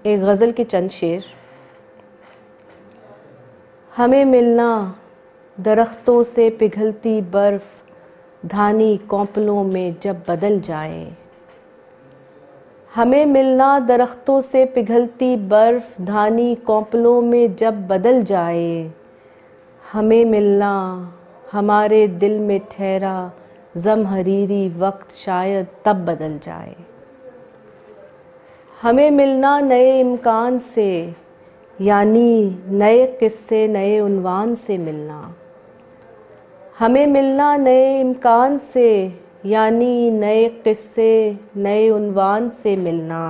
एक गज़ल के चंद शेर। हमें मिलना दरख्तों से पिघलती बर्फ़ धानी कौपलों में जब बदल जाए। हमें मिलना दरख्तों से पिघलती बर्फ़ धानी कौपलों में जब बदल जाए। हमें मिलना हमारे दिल में ठहरा ज़महरीरी वक्त शायद तब बदल जाए। हमें मिलना नए इम्कान से यानी नए किस्से नए उन्वान से मिलना। हमें मिलना नए इम्कान से यानी नए किस्से नए उन्वान से मिलना।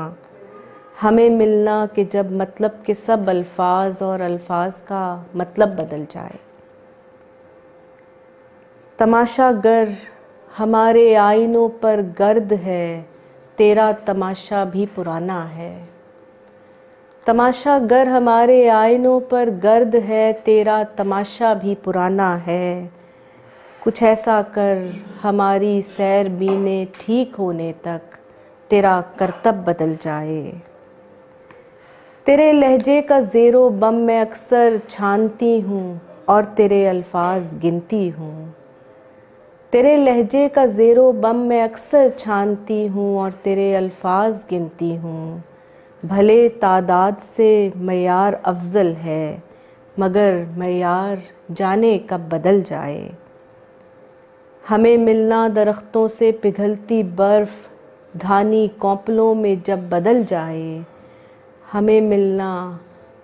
हमें मिलना कि जब मतलब के सब अल्फाज और अल्फाज का मतलब बदल जाए। तमाशागर हमारे आईनों पर गर्द है, तेरा तमाशा भी पुराना है। तमाशागर हमारे आईनों पर गर्द है, तेरा तमाशा भी पुराना है। कुछ ऐसा कर हमारी सैर बीने ठीक होने तक तेरा करतब बदल जाए। तेरे लहजे का ज़ेरो बम मैं अक्सर छानती हूँ और तेरे अल्फाज गिनती हूँ। तेरे लहजे का ज़ेरो बम मैं अक्सर छानती हूँ और तेरे अल्फाज गिनती हूँ। भले तादाद से मयार अफजल है, मगर मयार जाने कब बदल जाए। हमें मिलना दरख्तों से पिघलती बर्फ़ धानी कौपलों में जब बदल जाए। हमें मिलना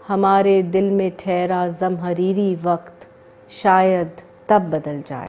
हमारे दिल में ठहरा ज़महरीरी वक्त शायद तब बदल जाए।